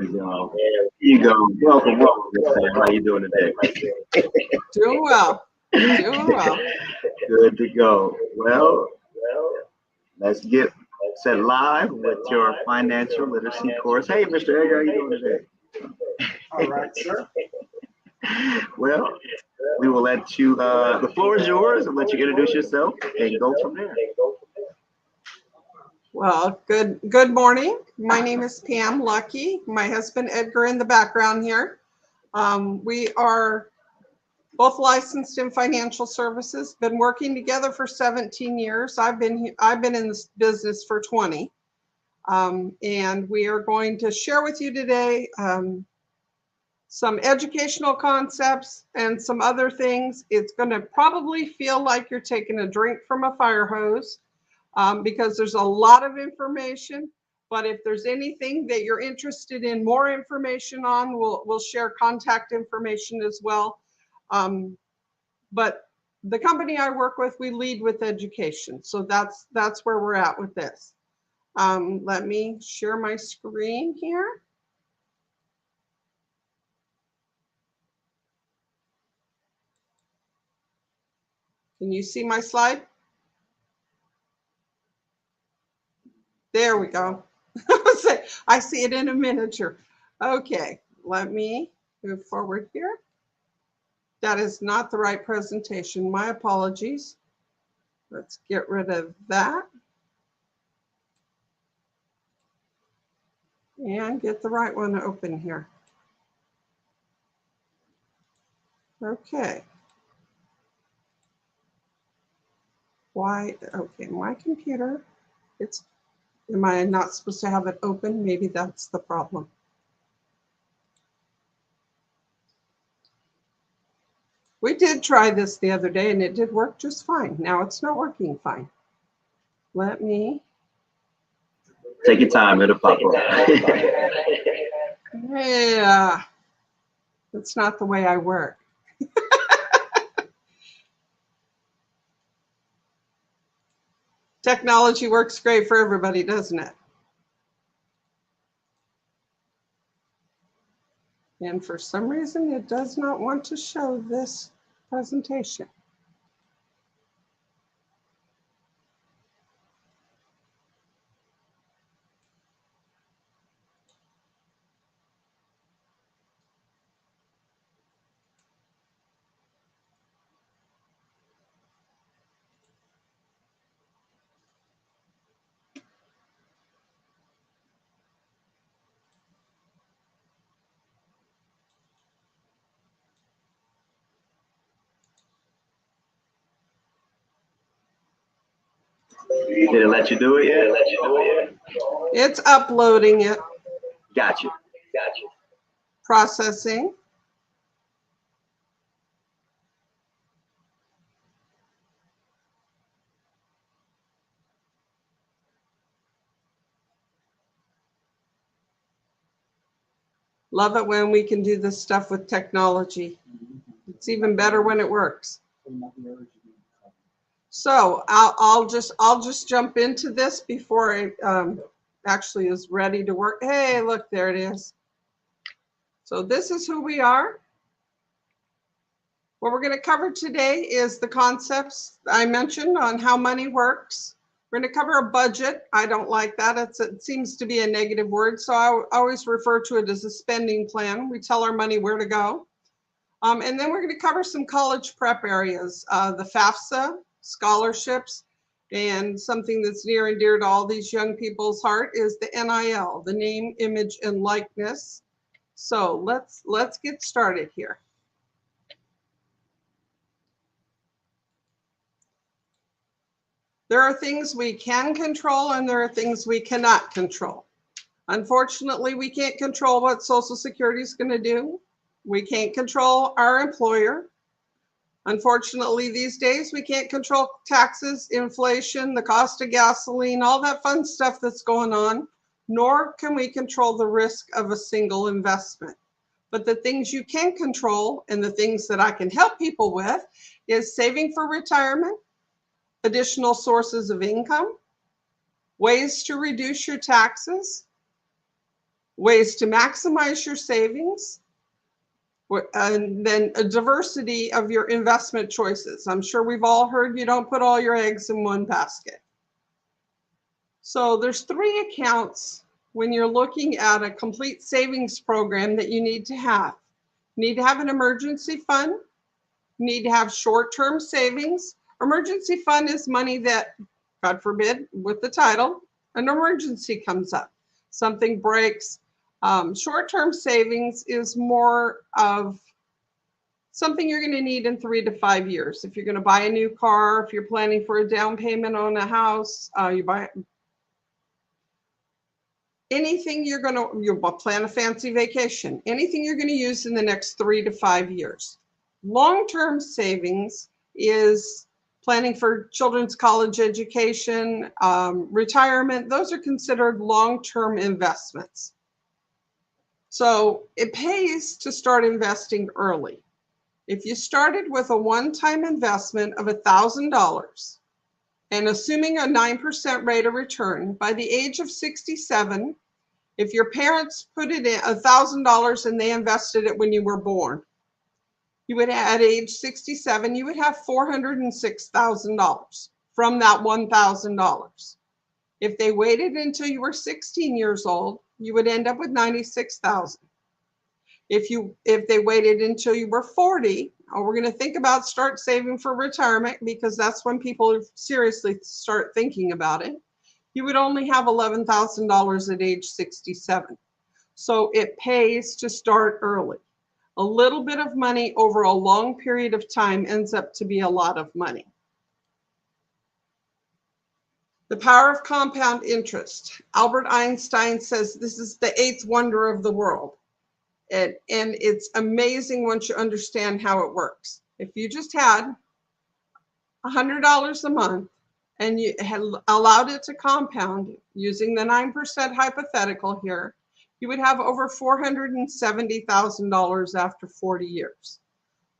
we go. Here you go. Welcome, Miss Sam. How you doing today? Doing well. Doing well. Good to go. Well, let's get set live with your financial literacy course. Hey, Mr. Edgar, how you doing today? All right, sir. Well, we will let you, the floor is yours, and let you introduce yourself and go from there. Well, good morning. My name is Pam Luckie. My husband Edgar in the background here. We are both licensed in financial services. Been working together for 17 years. I've been in this business for 20. And we are going to share with you today some educational concepts and some other things. It's going to probably feel like you're taking a drink from a fire hose. Because there's a lot of information, but if there's anything that you're interested in more information on, we'll share contact information as well. But the company I work with, we lead with education. So that's where we're at with this. Let me share my screen here. Can you see my slide? There we go. I see it in a miniature. Okay, let me move forward here. That is not the right presentation. My apologies. Let's get rid of that. And get the right one open here. Okay. Why? Okay, my computer. Am I not supposed to have it open? Maybe that's the problem. We did try this the other day and it did work just fine. Now it's not working fine. Let me. Take your time, it'll pop up. Yeah, that's not the way I work. Technology works great for everybody, doesn't it? And for some reason, it does not want to show this presentation. Did it let you do it yet? It's uploading it. Gotcha. Processing. Love it when we can do this stuff with technology. It's even better when it works. So I'll just jump into this before it actually is ready to work. Hey, look, there it is. So this is who we are. What we're going to cover today is the concepts I mentioned on how money works. We're going to cover a budget. I don't like that. It seems to be a negative word, so I always refer to it as a spending plan. We tell our money where to go. And then we're going to cover some college prep areas, the FAFSA, scholarships, and something that's near and dear to all these young people's heart is the NIL, the name, image, and likeness. So let's get started here. There are things we can control and there are things we cannot control. Unfortunately, we can't control what Social Security is going to do. We can't control our employer. Unfortunately, these days, we can't control taxes, inflation, the cost of gasoline, all that fun stuff that's going on, nor can we control the risk of a single investment. But the things you can control and the things that I can help people with is saving for retirement, additional sources of income, ways to reduce your taxes, ways to maximize your savings, and then a diversity of your investment choices. I'm sure we've all heard you don't put all your eggs in one basket. So there's 3 accounts when you're looking at a complete savings program that you need to have. You need to have an emergency fund. You need to have short-term savings. Emergency fund is money that, God forbid, with the title, an emergency comes up. Something breaks. Short-term savings is more of something you're going to need in 3 to 5 years. If you're going to buy a new car, if you're planning for a down payment on a house, you buy anything you plan a fancy vacation, anything you're going to use in the next 3 to 5 years. Long-term savings is planning for children's college education, retirement. Those are considered long-term investments. So it pays to start investing early. If you started with a one-time investment of $1,000 and assuming a 9% rate of return, by the age of 67, if your parents put it in $1,000 and they invested it when you were born, you would, at age 67, you would have $406,000 from that $1,000. If they waited until you were 16 years old, you would end up with $96,000. If they waited until you were 40, we're going to think about start saving for retirement, because that's when people seriously start thinking about it. You would only have $11,000 at age 67. So it pays to start early. A little bit of money over a long period of time ends up to be a lot of money. The power of compound interest. Albert Einstein says this is the 8th wonder of the world. And it's amazing once you understand how it works. If you just had $100 a month and you had allowed it to compound using the 9% hypothetical here, you would have over $470,000 after 40 years.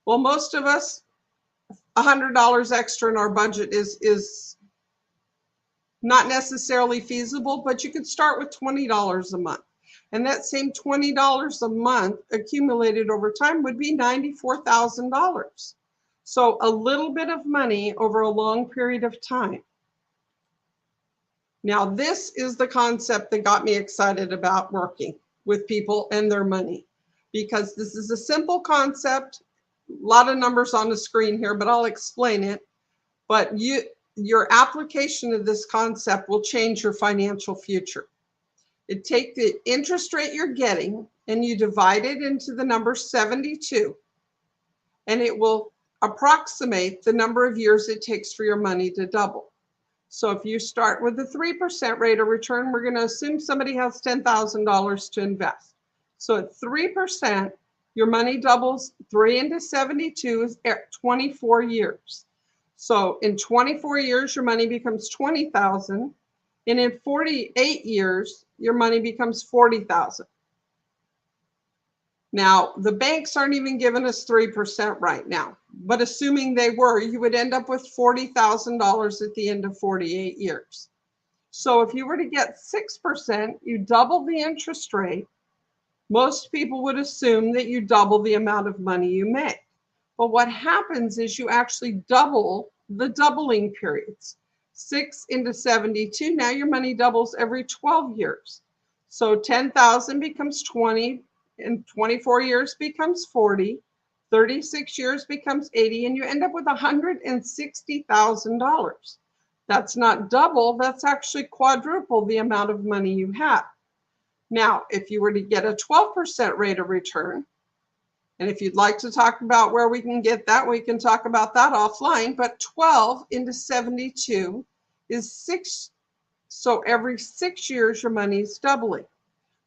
Well, most of us, $100 extra in our budget is not necessarily feasible, but you could start with $20 a month. And that same $20 a month accumulated over time would be $94,000. So a little bit of money over a long period of time. Now, this is the concept that got me excited about working with people and their money, because this is a simple concept, a lot of numbers on the screen here, but I'll explain it. But your application of this concept will change your financial future. You take the interest rate you're getting and you divide it into the number 72, and it will approximate the number of years it takes for your money to double. So if you start with a 3% rate of return, we're going to assume somebody has $10,000 to invest. So at 3%, your money doubles. 3 into 72 is 24 years. So in 24 years, your money becomes $20,000. And in 48 years, your money becomes $40,000. Now, the banks aren't even giving us 3% right now, but assuming they were, you would end up with $40,000 at the end of 48 years. So if you were to get 6%, you double the interest rate. Most people would assume that you double the amount of money you make. But what happens is you actually double the doubling periods. 6 into 72, now your money doubles every 12 years. So 10,000 becomes 20, and 24 years becomes 40, 36 years becomes 80, and you end up with $160,000. That's not double, that's actually quadruple the amount of money you have. Now, if you were to get a 12% rate of return, and if you'd like to talk about where we can get that, we can talk about that offline, but 12 into 72 is 6. So every 6 years, your money is doubling.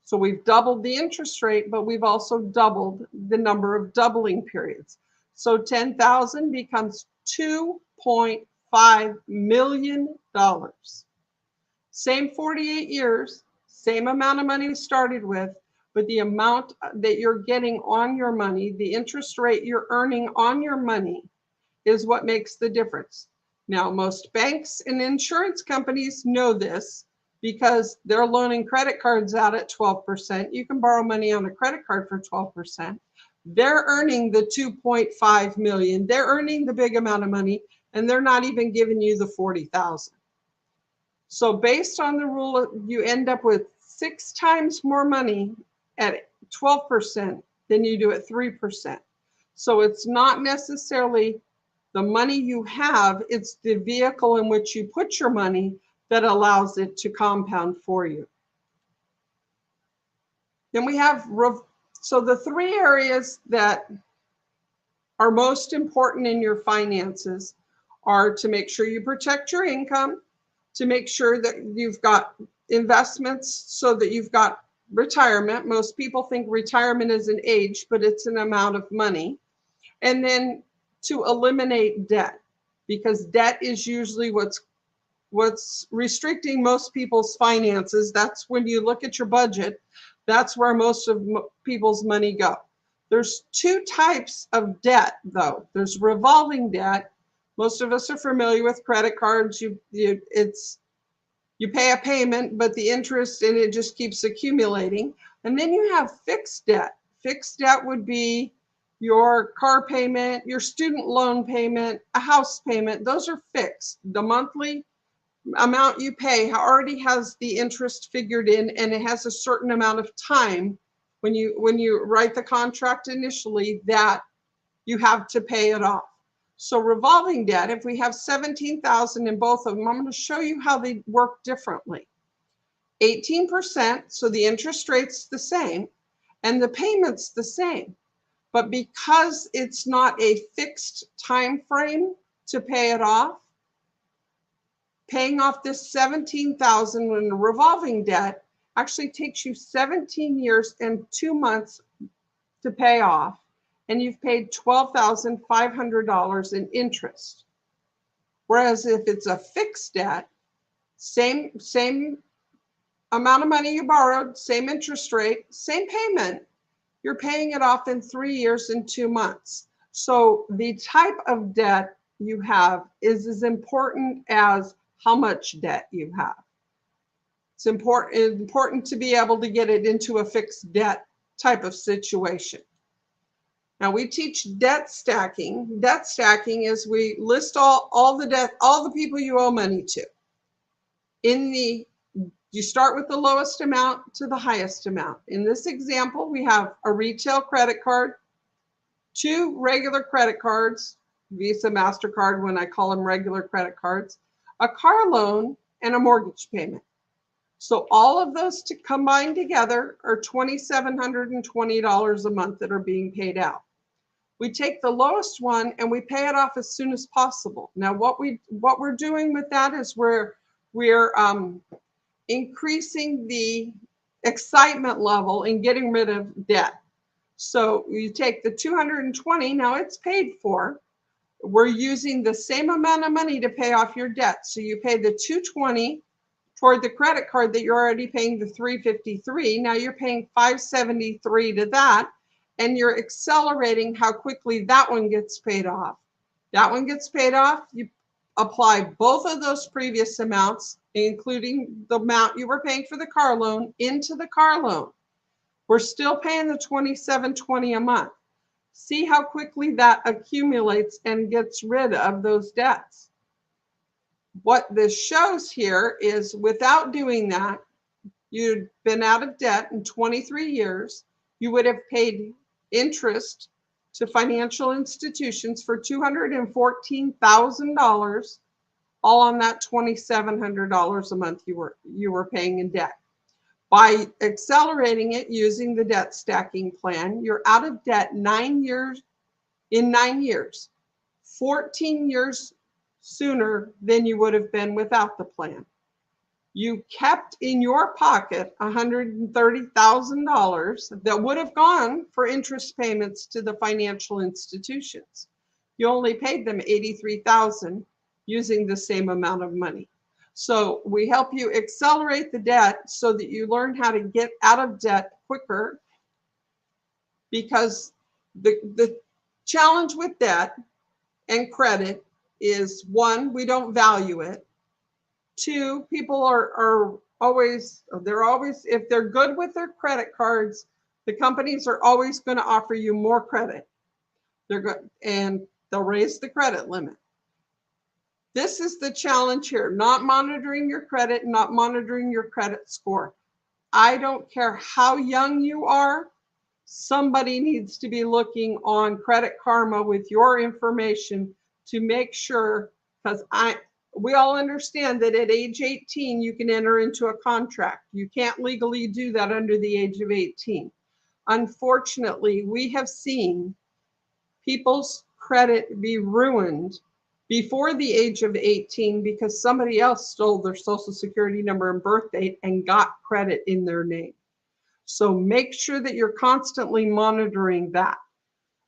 So we've doubled the interest rate, but we've also doubled the number of doubling periods. So 10,000 becomes $2.5 million. Same 48 years, same amount of money you started with, but the amount that you're getting on your money, the interest rate you're earning on your money, is what makes the difference. Now, most banks and insurance companies know this, because they're loaning credit cards out at 12%. You can borrow money on a credit card for 12%. They're earning the 2.5 million. They're earning the big amount of money, and they're not even giving you the 40,000. So based on the rule, you end up with 6 times more money at 12% than you do at 3%. So it's not necessarily the money you have, it's the vehicle in which you put your money that allows it to compound for you. Then we have, so the 3 areas that are most important in your finances are to make sure you protect your income, to make sure that you've got investments so that you've got retirement. Most people think retirement is an age, but it's an amount of money. And then to eliminate debt, because debt is usually what's restricting most people's finances. That's when you look at your budget, that's where most of people's money go. There's 2 types of debt, though. There's revolving debt. Most of us are familiar with credit cards. You pay a payment, but the interest in it just keeps accumulating. And then you have fixed debt. Fixed debt would be your car payment, your student loan payment, a house payment. Those are fixed. The monthly amount you pay already has the interest figured in, and it has a certain amount of time when you write the contract initially that you have to pay it off. So revolving debt, if we have 17,000 in both of them, I'm going to show you how they work differently. 18%, so the interest rate's the same and the payment's the same. But because it's not a fixed time frame to pay it off, paying off this 17,000 in revolving debt actually takes you 17 years and 2 months to pay off, and you've paid $12,500 in interest. Whereas if it's a fixed debt, same amount of money you borrowed, same interest rate, same payment, you're paying it off in 3 years and 2 months. So the type of debt you have is as important as how much debt you have. It's important to be able to get it into a fixed debt type of situation. Now we teach debt stacking. Debt stacking is we list all the debt, all the people you owe money to. You start with the lowest amount to the highest amount. In this example, we have a retail credit card, 2 regular credit cards, Visa, MasterCard when I call them regular credit cards, a car loan, and a mortgage payment. So all of those combined together are $2,720 a month that are being paid out. We take the lowest one and we pay it off as soon as possible. Now what we're doing with that is we're increasing the excitement level in getting rid of debt. So you take the 220, now it's paid for. We're using the same amount of money to pay off your debt. So you pay the 220 toward the credit card that you're already paying the 353. Now you're paying 573 to that, and you're accelerating how quickly that one gets paid off. That one gets paid off, you apply both of those previous amounts, including the amount you were paying for the car loan, into the car loan. We're still paying the $2,720 a month. See how quickly that accumulates and gets rid of those debts. What this shows here is without doing that, you'd been out of debt in 23 years. You would have paid interest to financial institutions for $214,000, all on that $2,700 a month you were paying in debt. By accelerating it using the debt stacking plan, you're out of debt in 9 years, 14 years sooner than you would have been without the plan. You kept in your pocket $130,000 that would have gone for interest payments to the financial institutions. You only paid them $83,000 using the same amount of money. So we help you accelerate the debt so that you learn how to get out of debt quicker, because the challenge with debt and credit is, 1, we don't value it. 2, people are if they're good with their credit cards, the companies are always going to offer you more credit. They're good, and they'll raise the credit limit. This is the challenge here, not monitoring your credit, not monitoring your credit score. I don't care how young you are, somebody needs to be looking on Credit Karma with your information to make sure, because we all understand that at age 18, you can enter into a contract. You can't legally do that under the age of 18. Unfortunately, we have seen people's credit be ruined before the age of 18 because somebody else stole their social security number and birth date and got credit in their name. So make sure that you're constantly monitoring that,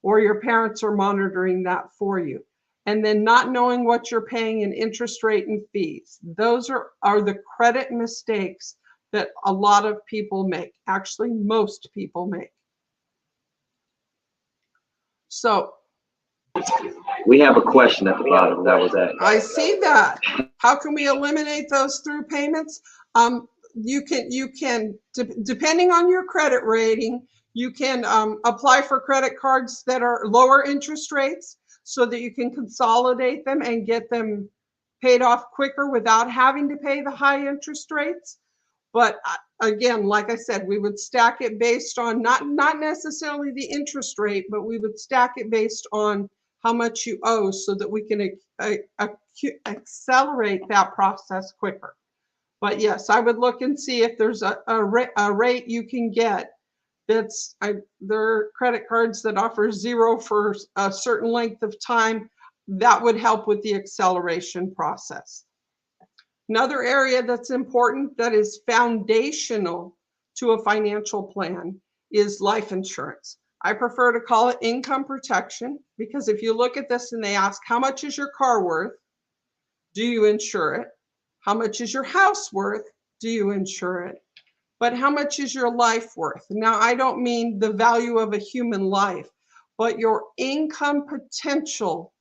or your parents are monitoring that for you. And then not knowing what you're paying in interest rate and fees. Those are the credit mistakes that a lot of people make. Actually, most people make. So we have a question at the bottom. That was that. I see that. How can we eliminate those through payments? You can, depending on your credit rating, you can apply for credit cards that are lower interest rates so that you can consolidate them and get them paid off quicker without having to pay the high interest rates. But again, like I said, we would stack it based on not necessarily the interest rate, but we would stack it based on how much you owe so that we can accelerate that process quicker. But yes, I would look and see if there's a rate you can get that's, there are credit cards that offer 0 for a certain length of time. That would help with the acceleration process. Another area that's important, that is foundational to a financial plan, is life insurance. I prefer to call it income protection because if you look at this and they ask, how much is your car worth? Do you insure it? How much is your house worth? Do you insure it? But how much is your life worth? Now, I don't mean the value of a human life, but your income potential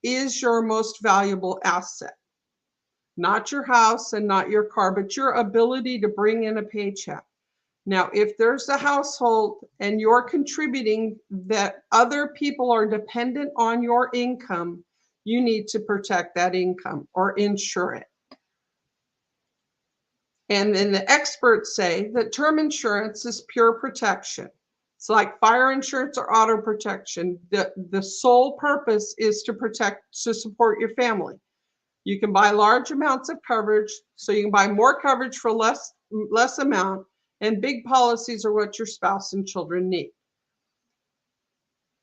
is your most valuable asset. Not your house and not your car, but your ability to bring in a paycheck. Now, if there's a household and you're contributing that other people are dependent on your income, you need to protect that income or insure it. And then the experts say that term insurance is pure protection. It's like fire insurance or auto protection. The sole purpose is to support your family. You can buy large amounts of coverage, so you can buy more coverage for less amount, and big policies are what your spouse and children need.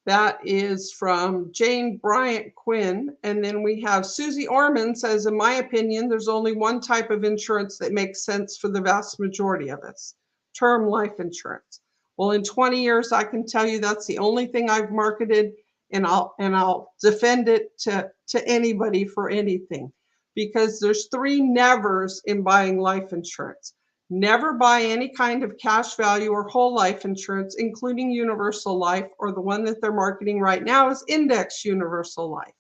That is from Jane Bryant Quinn. And then we have Susie Orman says, in my opinion, there's only one type of insurance that makes sense for the vast majority of us: term life insurance. Well, in 20 years, I can tell you that's the only thing I've marketed, and I'll defend it to anybody for anything, because there's 3 nevers in buying life insurance. Never buy any kind of cash value or whole life insurance, including universal life, or the one that they're marketing right now is index universal life.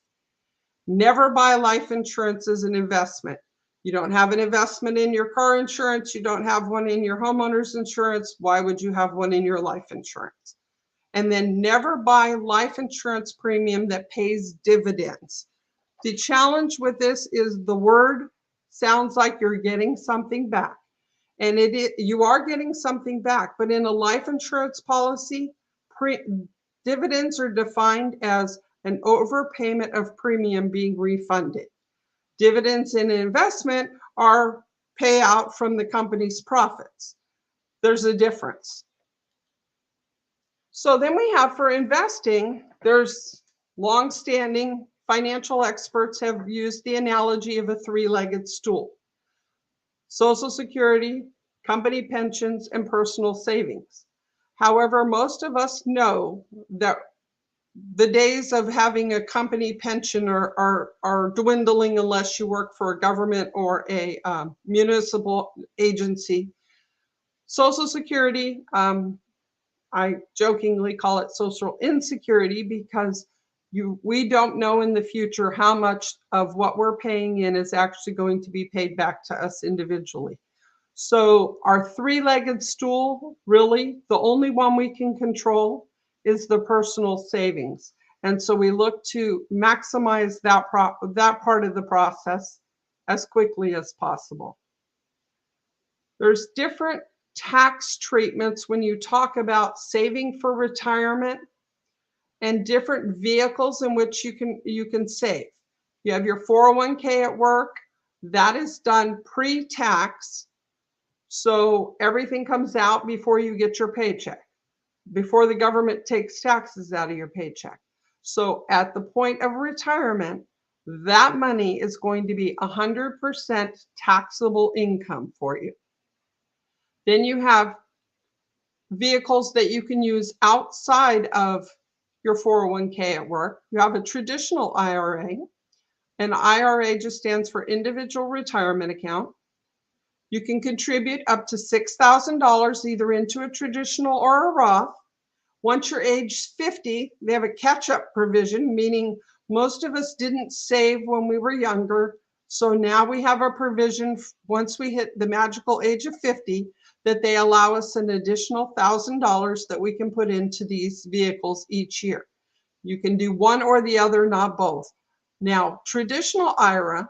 Never buy life insurance as an investment. You don't have an investment in your car insurance. You don't have one in your homeowner's insurance. Why would you have one in your life insurance? And then never buy life insurance premium that pays dividends. The challenge with this is the word sounds like you're getting something back. And you are getting something back, but in a life insurance policy, dividends are defined as an overpayment of premium being refunded. Dividends in an investment are payout from the company's profits. There's a difference. So then we have, for investing, there's long-standing financial experts have used the analogy of a 3-legged stool: Social Security, company pensions, and personal savings. However, most of us know that the days of having a company pension are dwindling unless you work for a government or a municipal agency. Social Security, I jokingly call it social insecurity, because we don't know in the future how much of what we're paying in is actually going to be paid back to us individually. So our three-legged stool, really, the only one we can control is the personal savings. And so we look to maximize that part of the process as quickly as possible. There's different tax treatments when you talk about saving for retirement and different vehicles in which you can save. You have your 401k at work. That is done pre-tax. So everything comes out before you get your paycheck, before the government takes taxes out of your paycheck. So at the point of retirement, that money is going to be 100% taxable income for you. Then you have vehicles that you can use outside of your 401k at work. You have a traditional IRA. An IRA just stands for individual retirement account. You can contribute up to $6,000 either into a traditional or a Roth. Once you're age 50, they have a catch-up provision, meaning most of us didn't save when we were younger. So now we have a provision once we hit the magical age of 50 that they allow us an additional $1,000 that we can put into these vehicles each year. You can do one or the other, not both. Now, traditional IRA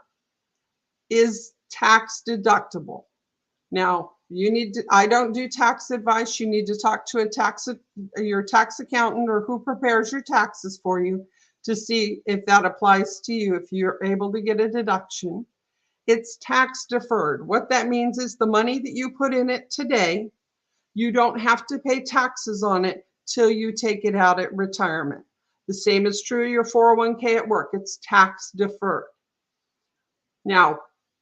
is tax deductible. Now, I don't do tax advice. You need to talk to your tax accountant or who prepares your taxes for you to see if that applies to you, if you're able to get a deduction. It's tax deferred. What that means is the money that you put in it today, you don't have to pay taxes on it till you take it out at retirement. The same is true of your 401k at work. It's tax deferred. Now,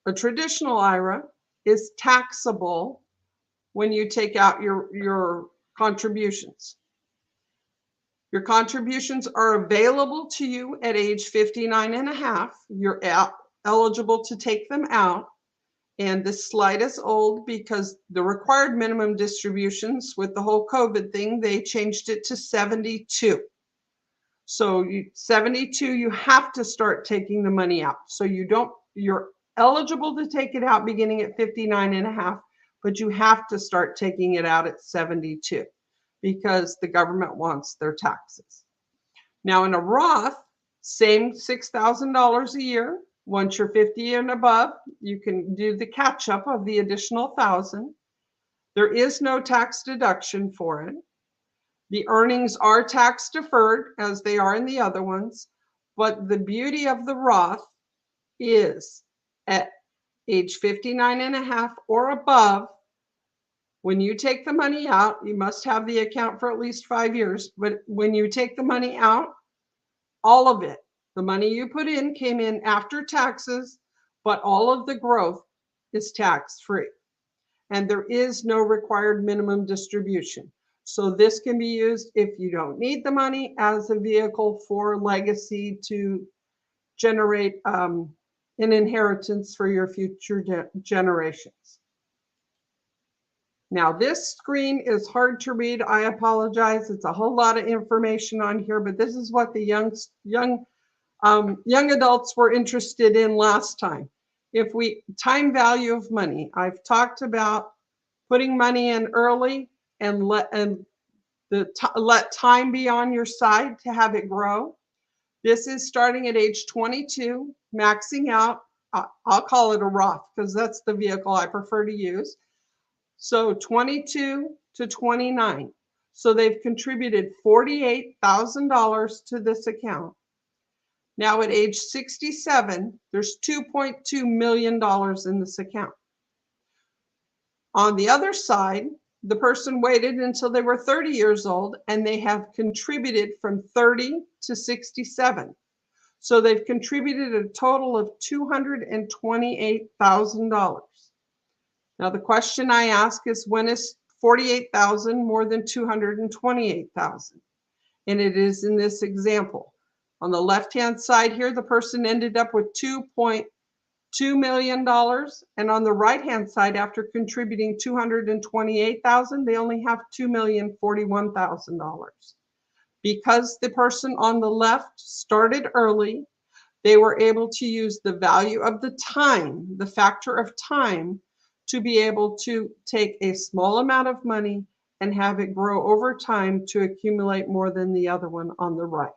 a traditional IRA is taxable when you take out your contributions. Your contributions are available to you at age 59 and a half. You're eligible to take them out. And this slide is old because the required minimum distributions with the whole COVID thing, they changed it to 72. So 72, you have to start taking the money out. So you're eligible to take it out beginning at 59 and a half, but you have to start taking it out at 72 because the government wants their taxes. Now in a Roth, same $6,000 a year. Once you're 50 and above, you can do the catch up of the additional 1,000. There is no tax deduction for it. The earnings are tax deferred as they are in the other ones, but the beauty of the Roth is at age 59 and a half or above, when you take the money out, you must have the account for at least 5 years, but when you take the money out, all of it, the money you put in came in after taxes, but all of the growth is tax-free. And there is no required minimum distribution. So this can be used if you don't need the money as a vehicle for legacy to generate an inheritance for your future generations. Now this screen is hard to read. I apologize. It's a whole lot of information on here, but this is what the young adults were interested in last time. Time value of money. I've talked about putting money in early and let time be on your side to have it grow. This is starting at age 22, maxing out. I'll call it a Roth because that's the vehicle I prefer to use. So 22 to 29. So they've contributed $48,000 to this account. Now at age 67, there's $2.2 million in this account. On the other side, the person waited until they were 30 years old and they have contributed from 30 to 67. So they've contributed a total of $228,000. Now the question I ask is, when is 48,000 more than 228,000? And it is in this example. On the left-hand side here, the person ended up with $2.2 million. And on the right-hand side, after contributing $228,000, they only have $2,041,000. Because the person on the left started early, they were able to use the value of the time, the factor of time, to be able to take a small amount of money and have it grow over time to accumulate more than the other one on the right.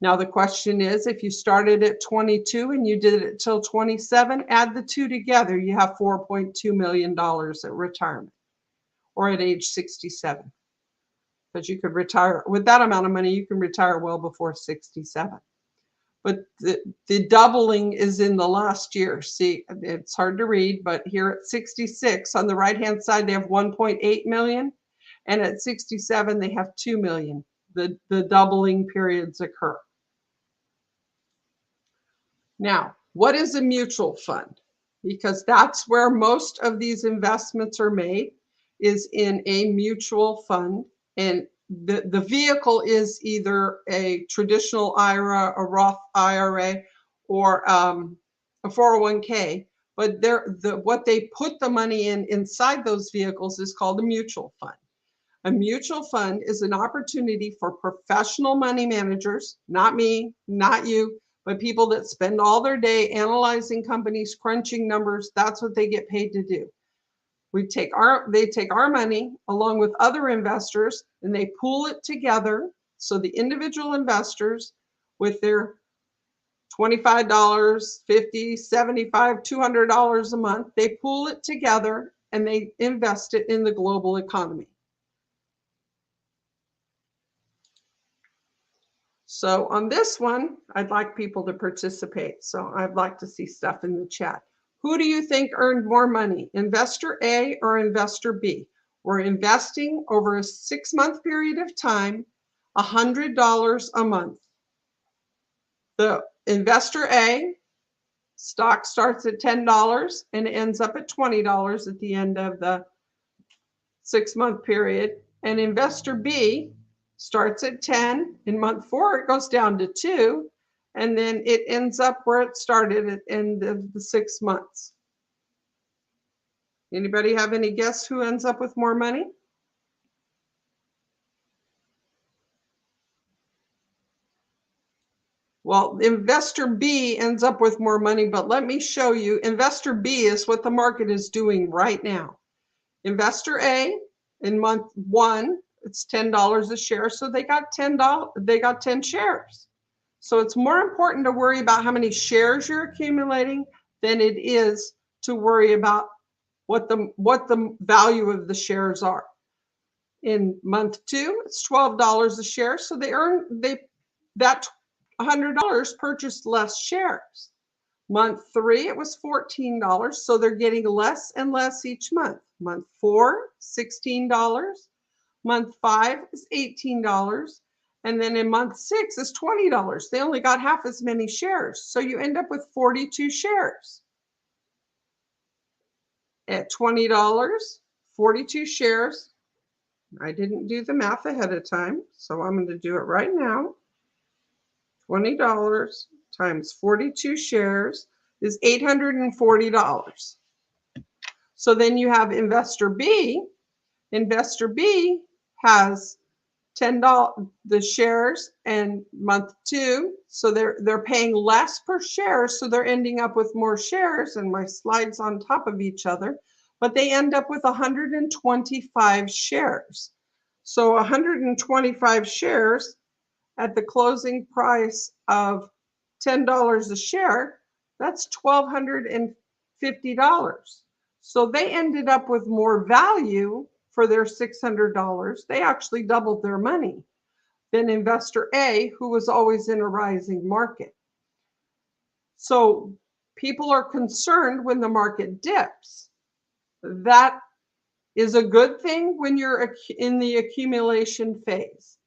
Now the question is, if you started at 22 and you did it till 27, add the two together, you have $4.2 million at retirement or at age 67. Because you could retire with that amount of money, you can retire well before 67. But the doubling is in the last year. See, it's hard to read, but here at 66, on the right-hand side, they have 1.8 million, and at 67, they have 2 million. The doubling periods occur. Now, what is a mutual fund? Because that's where most of these investments are made, is in a mutual fund. And the vehicle is either a traditional IRA, a Roth IRA, or a 401k. But what they put the money in inside those vehicles is called a mutual fund. A mutual fund is an opportunity for professional money managers, not me, not you, but people that spend all their day analyzing companies, crunching numbers. That's what they get paid to do. They take our money along with other investors and they pool it together. So the individual investors with their $25, $50, $75, $200 a month, they pool it together and they invest it in the global economy. So on this one, I'd like people to participate. So I'd like to see stuff in the chat. Who do you think earned more money, investor A or investor B? We're investing over a 6-month period of time, $100 a month. The investor A stock starts at $10 and ends up at $20 at the end of the 6-month period. And investor B starts at 10. In month 4, it goes down to 2. And then it ends up where it started at the end of the 6 months. Anybody have any guess who ends up with more money? Well, investor B ends up with more money, but let me show you. Investor B is what the market is doing right now. Investor A, in month 1, it's $10 a share, so they got $10 shares. So it's more important to worry about how many shares you're accumulating than it is to worry about what the value of the shares are. In month 2, it's $12 a share, so that $100 purchased less shares. Month 3, it was $14, so they're getting less and less each month. Month 4, $16. Month 5 is $18. And then in month 6 is $20. They only got half as many shares. So you end up with 42 shares. At $20, 42 shares. I didn't do the math ahead of time, so I'm going to do it right now. $20 times 42 shares is $840. So then you have investor B. Investor B has $10 the shares and month 2, so they're paying less per share, so they're ending up with more shares, and my slides on top of each other, but they end up with 125 shares. So 125 shares at the closing price of $10 a share, that's $1,250. So they ended up with more value for their $600. They actually doubled their money than investor A, who was always in a rising market. So people are concerned when the market dips. That is a good thing when you're in the accumulation phase.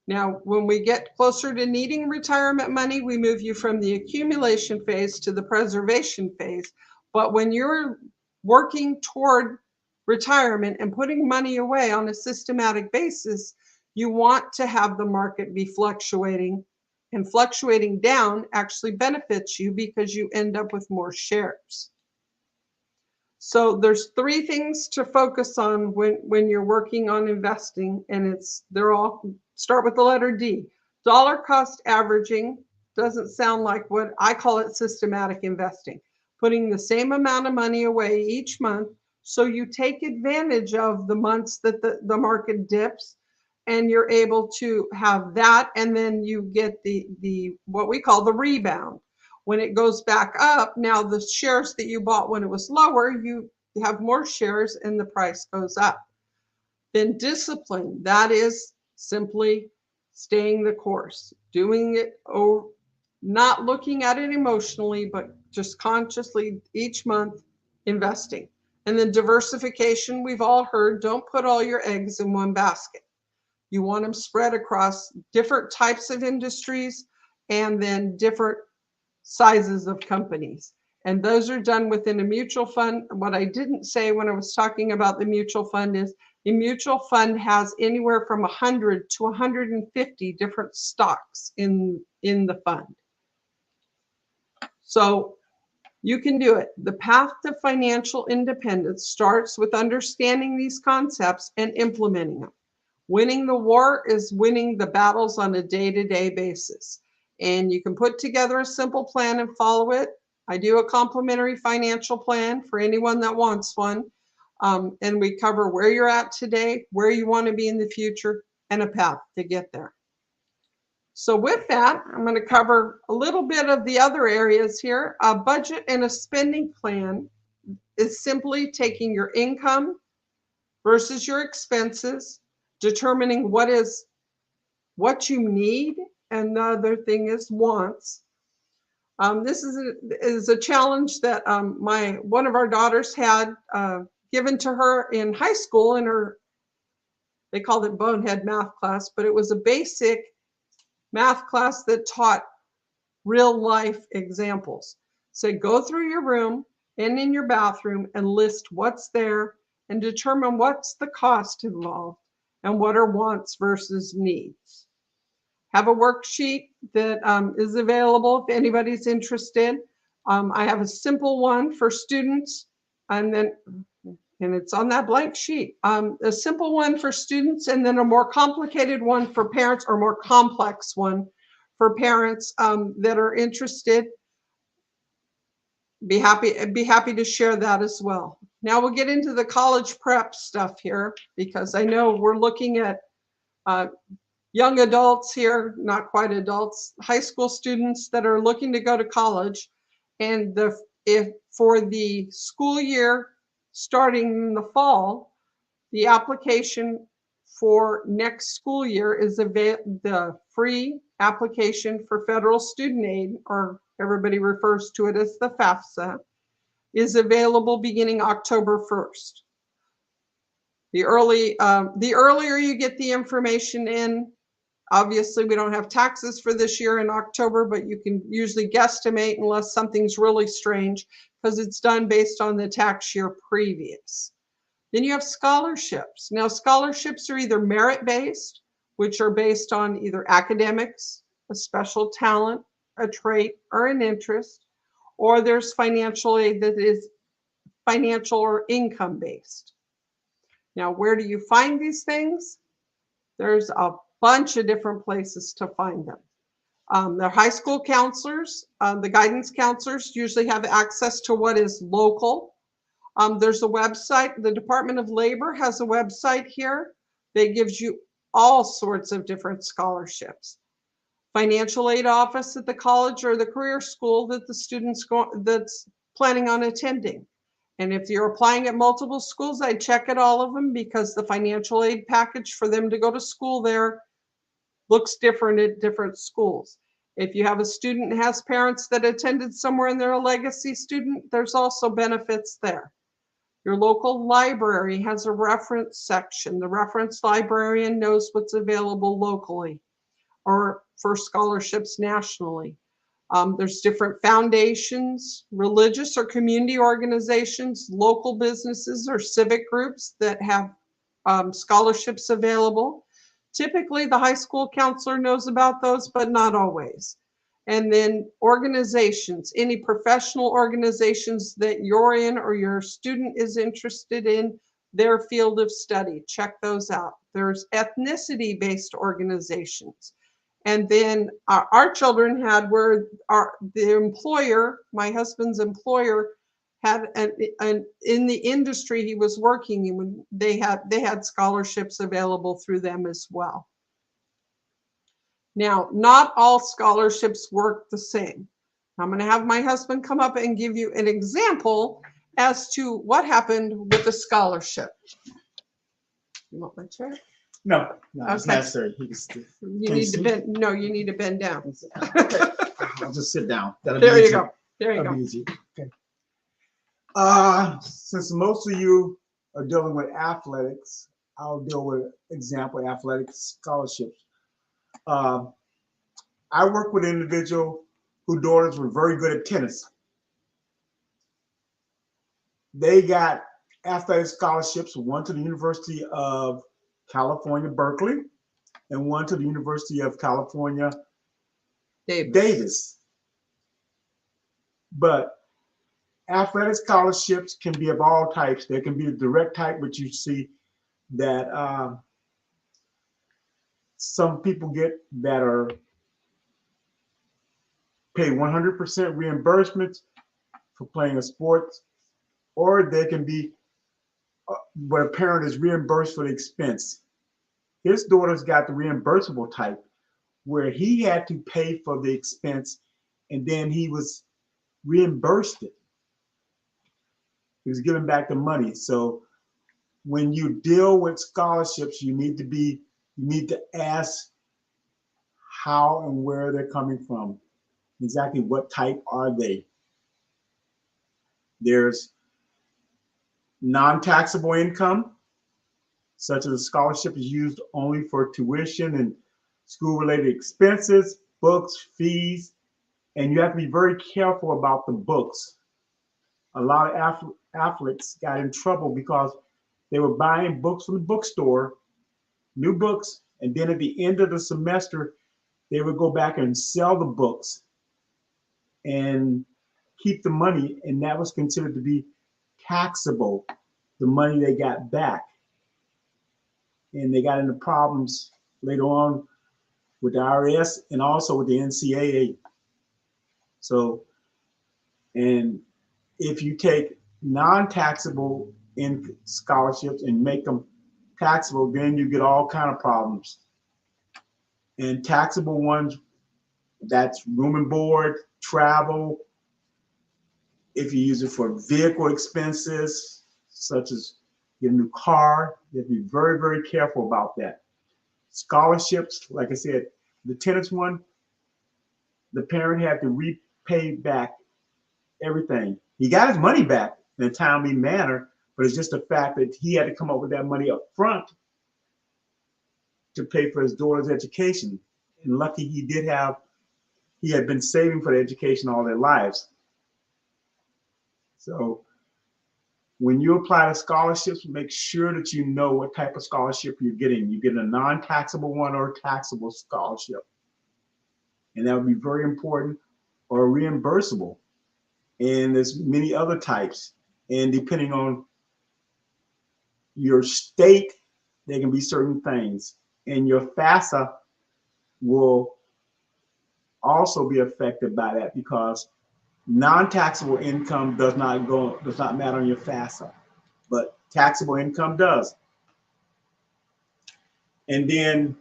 Now, when we get closer to needing retirement money, we move you from the accumulation phase to the preservation phase. But when you're working toward retirement and putting money away on a systematic basis, you want to have the market be fluctuating, and fluctuating down actually benefits you because you end up with more shares. So there's 3 things to focus on when you're working on investing, and they're all start with the letter D. Dollar cost averaging doesn't sound like what I call it systematic investing. putting the same amount of money away each month. So you take advantage of the months that the market dips, and you're able to have that. And then you get the what we call the rebound. When it goes back up, now the shares that you bought when it was lower, you have more shares and the price goes up. Then discipline, that is simply staying the course, doing it, not looking at it emotionally, but just consciously each month investing. And then diversification, we've all heard, don't put all your eggs in one basket. You want them spread across different types of industries and then different sizes of companies. And those are done within a mutual fund. What I didn't say when I was talking about the mutual fund is a mutual fund has anywhere from 100 to 150 different stocks in the fund. So you can do it. The path to financial independence starts with understanding these concepts and implementing them. Winning the war is winning the battles on a day-to-day basis. And you can put together a simple plan and follow it. I do a complimentary financial plan for anyone that wants one. And we cover where you're at today, where you want to be in the future, and a path to get there. So with that, I'm going to cover a little bit of the other areas here. A budget and a spending plan is simply taking your income versus your expenses, determining what you need, and the other thing is wants. This is a challenge that one of our daughters had given to her in high school in her, they called it bonehead math class, but it was a basic math class that taught real life examples. So go through your room and in your bathroom and list what's there and determine what's the cost involved and what are wants versus needs. Have a worksheet that is available if anybody's interested. I have a simple one for students, and it's on that blank sheet. A simple one for students, and then a more complicated one for parents, or more complex one for parents that are interested. Be happy to share that as well. Now we'll get into the college prep stuff here, because I know we're looking at young adults here, not quite adults, high school students that are looking to go to college. And if for the school year starting in the fall, the application for next school year is the free application for federal student aid, or everybody refers to it as the FAFSA, is available beginning October 1st. The earlier you get the information in, obviously we don't have taxes for this year in October, but you can usually guesstimate unless something's really strange, because it's done based on the tax year previous. Then you have scholarships. Now scholarships are either merit-based, which are based on either academics, a special talent, a trait, or an interest, or there's financial aid that is financial or income-based. Now, where do you find these things? There's a bunch of different places to find them. The high school counselors, the guidance counselors usually have access to what is local. There's a website, the Department of Labor has a website here that gives you all sorts of different scholarships. Financial aid office at the college or the career school that the student's that's planning on attending. And if you're applying at multiple schools, I check at all of them, because the financial aid package for them to go to school there looks different at different schools. If you have a student who has parents that attended somewhere and they're a legacy student, there's also benefits there. Your local library has a reference section. The reference librarian knows what's available locally or for scholarships nationally. There's different foundations, religious or community organizations, local businesses or civic groups that have scholarships available. Typically, the high school counselor knows about those, but not always. And then organizations, any professional organizations that you're in or your student is interested in their field of study, check those out. There's ethnicity-based organizations. And then our children had where the employer, my husband's employer, had an in the industry he was working in, they had scholarships available through them as well. Now, not all scholarships work the same. I'm going to have my husband come up and give you an example as to what happened with the scholarship. You want my chair? No, it's Okay. necessary. You need to bend. No, you need to bend down. Okay. I'll just sit down. That'll There be you easier. go. There you That'll go. be easy. Okay. Since most of you are dealing with athletics, I'll deal with example athletic scholarships. I work with an individual whose daughters were very good at tennis. They got athletic scholarships, one to the University of California, Berkeley, and one to the University of California, Davis. But athletic scholarships can be of all types. There can be a direct type, which you see that some people get that are pay 100% reimbursements for playing a sport, or they can be where a parent is reimbursed for the expense. His daughter's got the reimbursable type, where he had to pay for the expense and then he was reimbursed it. He was giving back the money. So when you deal with scholarships, you need to ask how and where they're coming from. Exactly what type are they? There's non-taxable income, such as a scholarship is used only for tuition and school-related expenses, books, fees, and you have to be very careful about the books. A lot of athletes got in trouble because they were buying books from the bookstore, new books, and then at the end of the semester, they would go back and sell the books and keep the money, and that was considered to be taxable, the money they got back. And they got into problems later on with the IRS and also with the NCAA. So, and if you take non-taxable in scholarships and make them taxable, then you get all kind of problems. And taxable ones, that's room and board, travel. If you use it for vehicle expenses, such as get a new car, you have to be very, very careful about that. Scholarships, like I said, the tennis one, the parent had to repay back everything. He got his money back in a timely manner, but it's just the fact that he had to come up with that money up front to pay for his daughter's education. And lucky he had been saving for the education all their lives. So when you apply to scholarships, make sure that you know what type of scholarship you're getting. You get a non-taxable one or a taxable scholarship. And that would be very important, or reimbursable. And there's many other types. And depending on your state, there can be certain things. And your FASFA will also be affected by that, because non-taxable income does not matter on your FASFA, but taxable income does. And then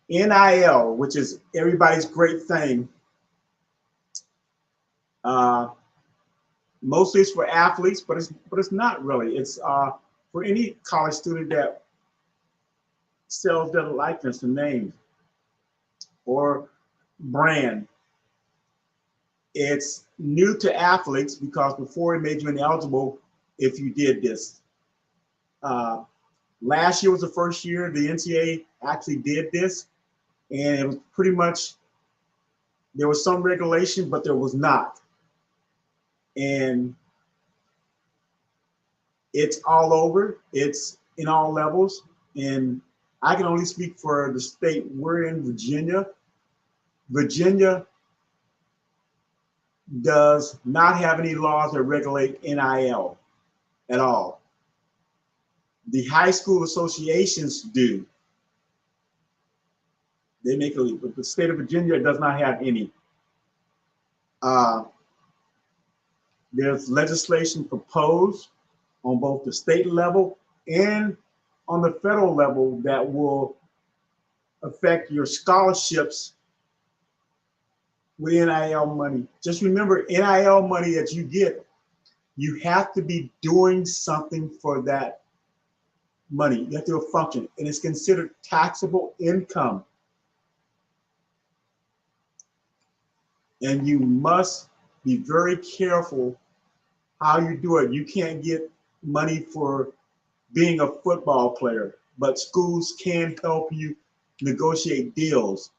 NIL, which is everybody's great thing. Mostly it's for athletes, but it's not really. It's for any college student that sells their likeness and name or brand. It's new to athletes because before it made you ineligible if you did this. Last year was the first year the NCAA actually did this, and it was pretty much, there was some regulation, but there was not. And it's all over, it's in all levels. And I can only speak for the state we're in, Virginia. Virginia does not have any laws that regulate NIL at all. The high school associations do. They make a leap, but the state of Virginia does not have any. There's legislation proposed on both the state level and on the federal level that will affect your scholarships with NIL money. Just remember, NIL money that you get, you have to be doing something for that money. You have to do a function, and it's considered taxable income. And you must be very careful how you do it. You can't get money for being a football player, but schools can help you negotiate deals.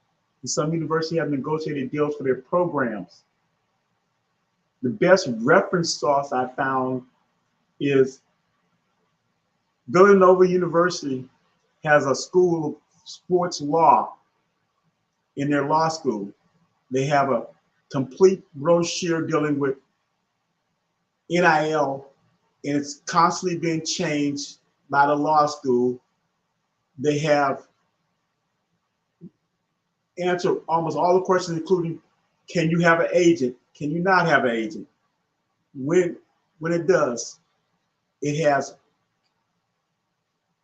And some universities have negotiated deals for their programs. The best reference source I found is Villanova University has a school of sports law in their law school. They have a complete brochure dealing with NIL, and it's constantly being changed by the law school. They have answered almost all the questions, including, can you have an agent? Can you not have an agent? When it does, it has,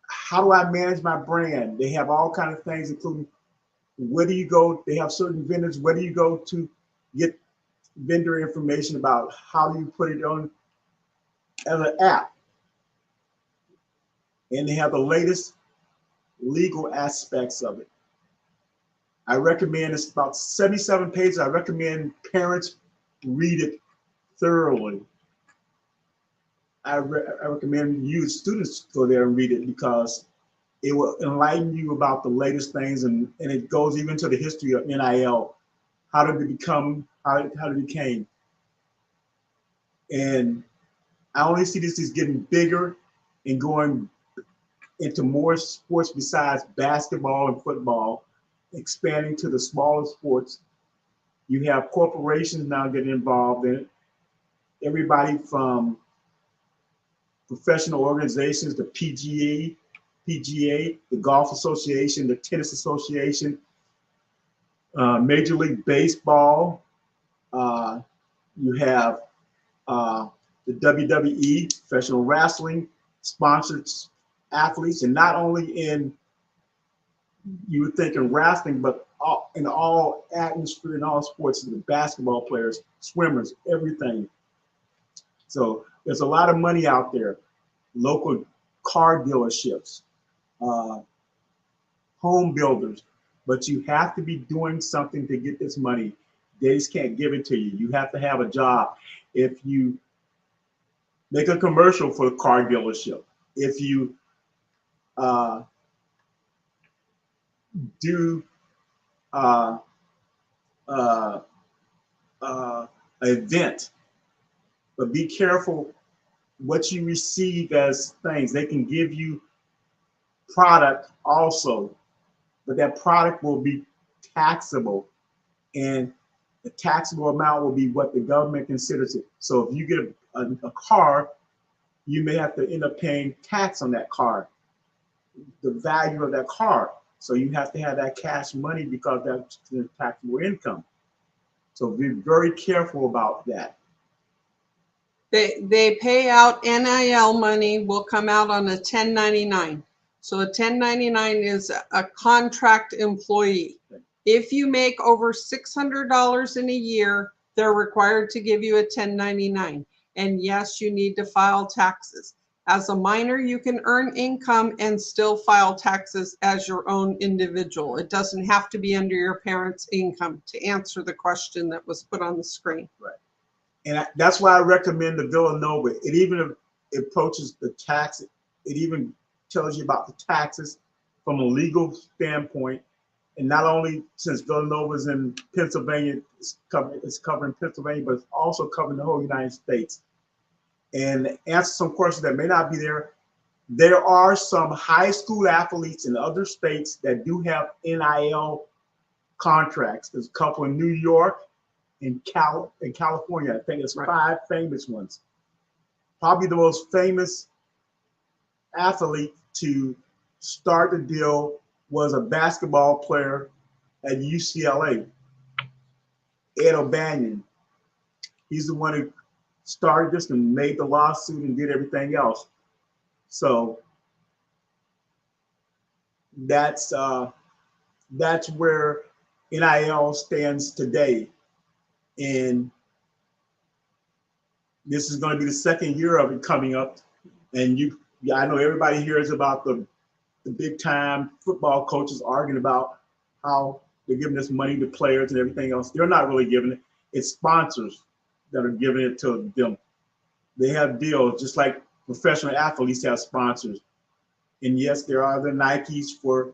how do I manage my brand? They have all kinds of things, including where do you go? They have certain vendors. Where do you go to get vendor information about how you put it on as an app? And they have the latest legal aspects of it. I recommend, it's about 77 pages. I recommend parents read it thoroughly. I recommend you students go there and read it because it will enlighten you about the latest things, and it goes even to the history of NIL. How did it become, how it became. And I only see this as getting bigger and going into more sports besides basketball and football, expanding to the smaller sports. You have corporations now getting involved in it. Everybody from professional organizations, the PGA, the Golf Association, the Tennis Association, Major League Baseball. You have the WWE, professional wrestling, sponsored athletes, and not only in, you would think in wrestling, but in all atmosphere, in all sports, the basketball players, swimmers, everything. So there's a lot of money out there. Local car dealerships, home builders, but you have to be doing something to get this money. They just can't give it to you. You have to have a job. If you make a commercial for the car dealership, if you do event, but be careful what you receive as things. They can give you product also, but that product will be taxable, and the taxable amount will be what the government considers it. So if you get a car, you may have to end up paying tax on that car, the value of that car. So you have to have that cash money because that's the taxable income. So be very careful about that. They pay out NIL money, will come out on a 1099. So a 1099 is a contract employee. If you make over $600 in a year, they're required to give you a 1099. And yes, you need to file taxes. As a minor, you can earn income and still file taxes as your own individual. It doesn't have to be under your parents' income, to answer the question that was put on the screen. Right. And that's why I recommend the Villanova. It even approaches the tax. It even tells you about the taxes from a legal standpoint. And not only, since Villanova is in Pennsylvania, it's covering Pennsylvania, but it's also covering the whole United States. And answer some questions that may not be there. There are some high school athletes in other states that do have NIL contracts. There's a couple in New York, in California. I think there's 5 famous ones. Probably the most famous athlete to start the deal was a basketball player at UCLA, Ed O'Banion. He's the one who started this and made the lawsuit and did everything else. So that's where NIL stands today. And this is going to be the second year of it coming up. And I know everybody hears about the big time football coaches arguing about how they're giving this money to players and everything else. They're not really giving it. It's sponsors that are giving it to them. They have deals, just like professional athletes have sponsors. And yes, there are the Nikes for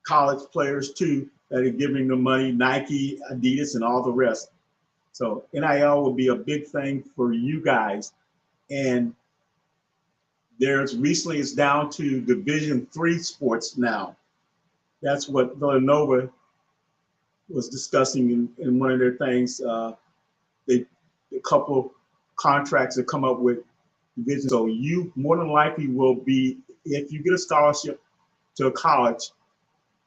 college players too that are giving them money, Nike, Adidas, and all the rest. So NIL will be a big thing for you guys. And recently it's down to Division III sports now. That's what Villanova was discussing in one of their things. A couple contracts that come up with division. So you more than likely will be, if you get a scholarship to a college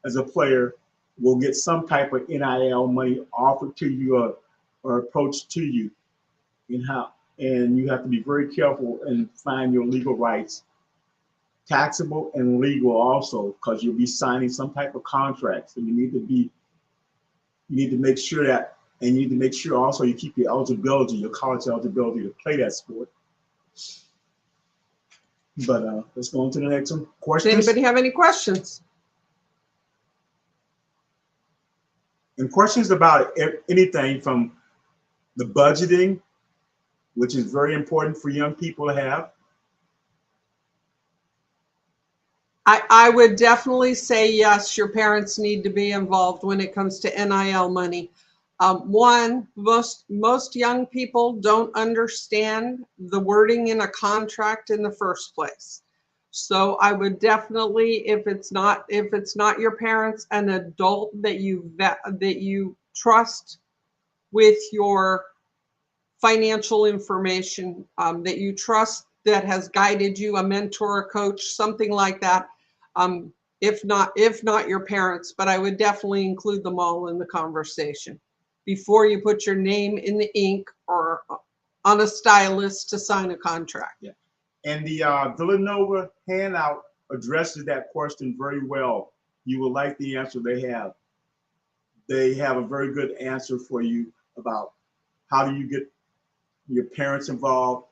as a player, will get some type of NIL money offered to you or approached to you. And you have to be very careful and find your legal rights, taxable and legal also, because you'll be signing some type of contract. So you need to make sure that, and you need to make sure also you keep your eligibility, your college eligibility to play that sport. But let's go on to the next one. Questions? Does anybody have any questions? And questions about anything from the budgeting, which is very important for young people to have. I would definitely say yes, your parents need to be involved when it comes to NIL money. One, most young people don't understand the wording in a contract in the first place. So I would definitely, if it's not your parents, an adult that you trust with your financial information, that you trust, that has guided you, a mentor, a coach, something like that. If not your parents, but I would definitely include them all in the conversation before you put your name in the ink or on a stylus to sign a contract. Yeah. And the Villanova handout addresses that question very well. You will like the answer they have. They have a very good answer for you about how do you get your parents involved,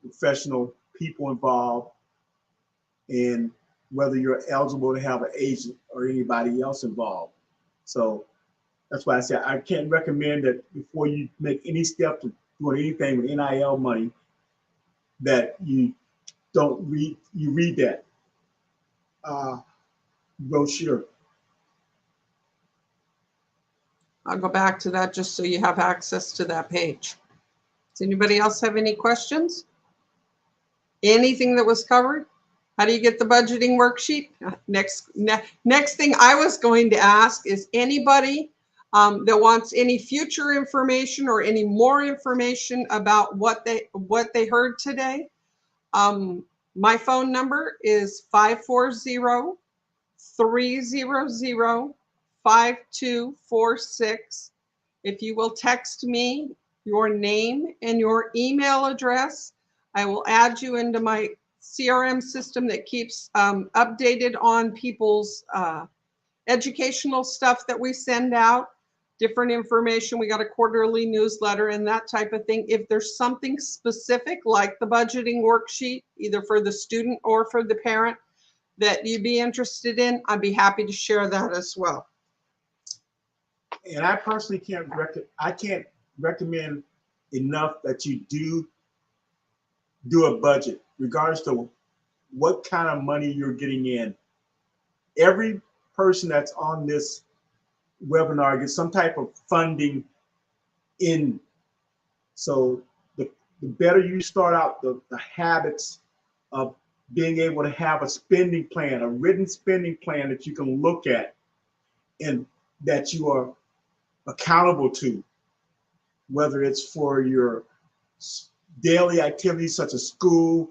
professional people involved, and whether you're eligible to have an agent or anybody else involved. So that's why I said I can't recommend that before you make any step to doing anything with NIL money that you read that brochure. I'll go back to that just so you have access to that page. Does anybody else have any questions? Anything that was covered? How do you get the budgeting worksheet? Next thing I was going to ask is anybody that wants any future information or any more information about what they heard today. My phone number is 540-300-5246. If you will text me your name and your email address, I will add you into my CRM system that keeps updated on people's educational stuff that we send out, different information. We got a quarterly newsletter and that type of thing. If there's something specific like the budgeting worksheet, either for the student or for the parent, that you'd be interested in, I'd be happy to share that as well. And I personally can't recommend enough that you do a budget, regardless to what kind of money you're getting in. Every person that's on this webinar gets some type of funding in. So the better you start out, the habits of being able to have a spending plan, a written spending plan that you can look at and that you are accountable to, whether it's for your daily activities such as school,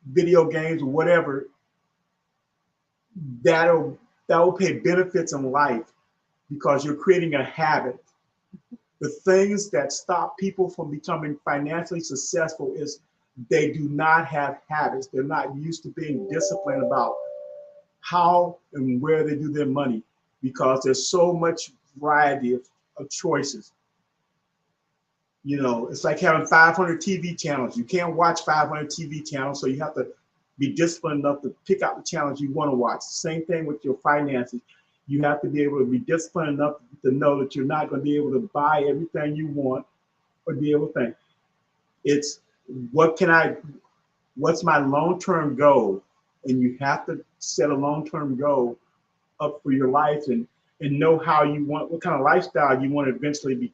video games, or whatever, that'll that will pay benefits in life because you're creating a habit. The things that stop people from becoming financially successful is they do not have habits. They're not used to being disciplined about how and where they do their money because there's so much variety of choices. You know, it's like having 500 TV channels. You can't watch 500 TV channels, so you have to be disciplined enough to pick out the channels you want to watch. Same thing with your finances. You have to be able to be disciplined enough to know that you're not going to be able to buy everything you want or be able to think. It's what's my long-term goal? And you have to set a long-term goal up for your life and know how you want, what kind of lifestyle you want to eventually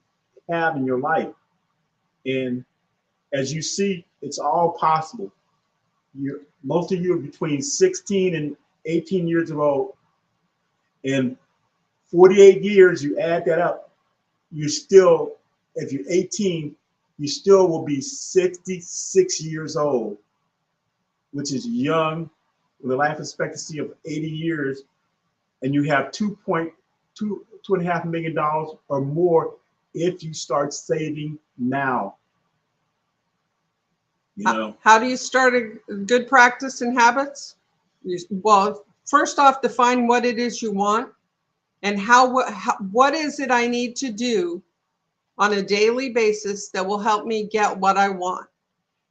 have in your life. And as you see, it's all possible. Most of you are between 16 and 18 years old. In 48 years, you add that up, you still, if you're 18, you still will be 66 years old, which is young, with a life expectancy of 80 years, and you have $2.5 million or more if you start saving now. You know, how do you start a good practice and habits? Well, first off, define what it is you want and what is it I need to do on a daily basis that will help me get what I want.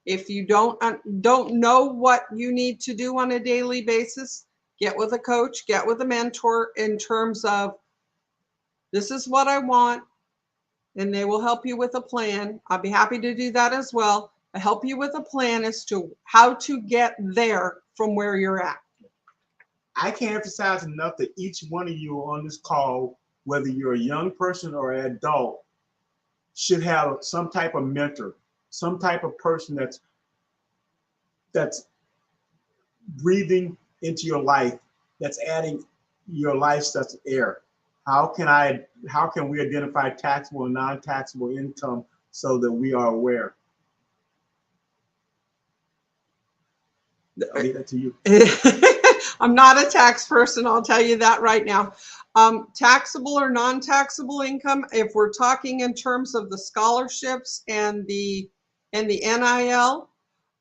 If you don't know what you need to do on a daily basis, get with a coach, get with a mentor in terms of this is what I want, and they will help you with a plan. I'll be happy to do that as well. I help you with a plan as to how to get there from where you're at. I can't emphasize enough that each one of you on this call, whether you're a young person or an adult, should have some type of mentor, some type of person that's breathing into your life, that's adding your life's air. How can we identify taxable and non-taxable income so that we are aware? I'll leave that to you. I'm not a tax person, I'll tell you that right now. Taxable or non-taxable income, if we're talking in terms of the scholarships and the NIL,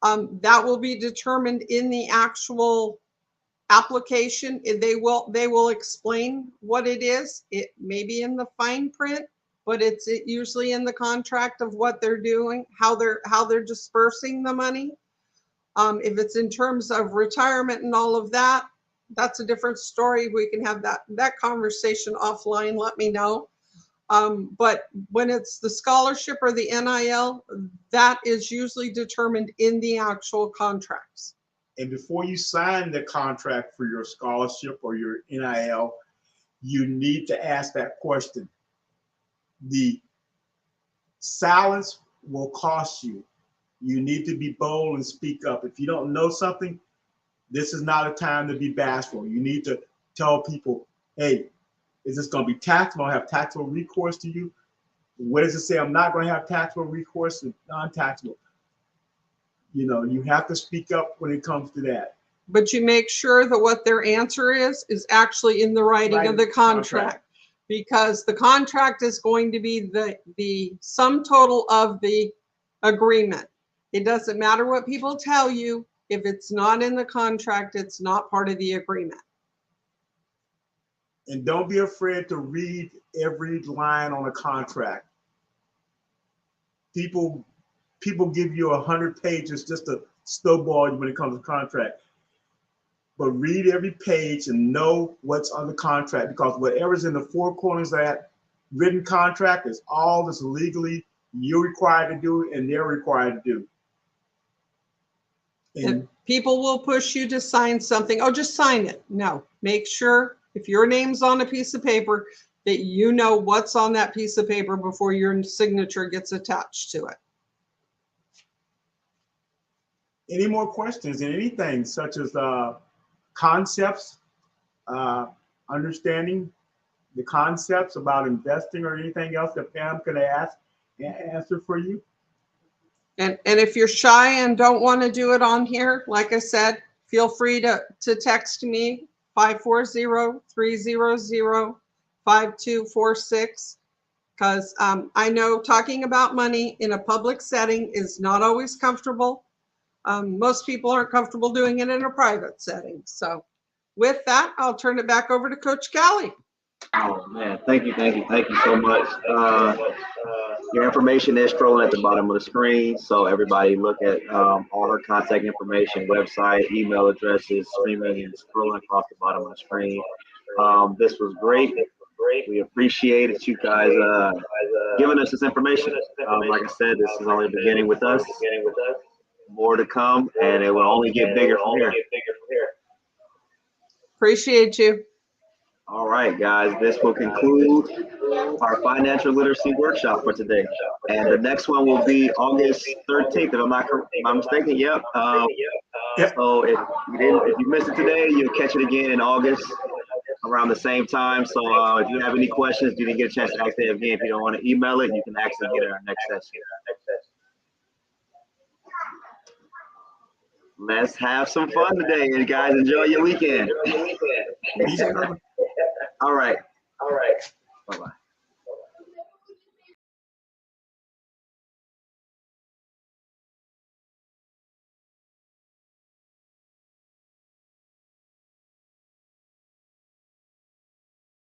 that will be determined in the actual application. They will explain what it is. It may be in the fine print, but it's usually in the contract of what they're doing, how they're dispersing the money. If it's in terms of retirement and all of that, that's a different story. We can have that conversation offline. Let me know. But when it's the scholarship or the NIL, that is usually determined in the actual contracts. And before you sign the contract for your scholarship or your NIL, you need to ask that question. The silence will cost you. You need to be bold and speak up. If you don't know something, this is not a time to be bashful. You need to tell people, hey, is this going to be taxable? I have taxable recourse to you. What does it say? I'm not going to have taxable recourse to non-taxable. You know, you have to speak up when it comes to that. But you make sure that what their answer is actually in the writing of the contract. Because the contract is going to be the sum total of the agreement. It doesn't matter what people tell you. If it's not in the contract, it's not part of the agreement. And don't be afraid to read every line on a contract. People give you 100 pages just to snowball you when it comes to contract. But read every page and know what's on the contract, because whatever's in the four corners of that written contract is all that's legally you're required to do and they're required to do. And people will push you to sign something. Oh, just sign it. No, make sure if your name's on a piece of paper that you know what's on that piece of paper before your signature gets attached to it. Any more questions and anything such as concepts, understanding the concepts about investing or anything else that Pam could answer for you? And if you're shy and don't want to do it on here, like I said, feel free to text me, 540-300-5246. Because I know talking about money in a public setting is not always comfortable. Most people aren't comfortable doing it in a private setting. So with that, I'll turn it back over to Coach Callie. Oh man, thank you so much. Your information is scrolling at the bottom of the screen, so everybody look at all her contact information, website, email addresses, streaming, and scrolling across the bottom of the screen. This was great. We appreciate it, you guys giving us this information. Like I said, this is only the beginning with us. More to come, and it will only get bigger from here. Appreciate you. All right, guys, this will conclude our financial literacy workshop for today. And the next one will be August 13th, if I'm not mistaken. Yep. So if you missed it today, you'll catch it again in August around the same time. So if you have any questions, you didn't get a chance to ask it again. If you don't want to email it, you can ask it again in our next session. Let's have some fun today, and guys, enjoy your weekend. All right. Bye-bye.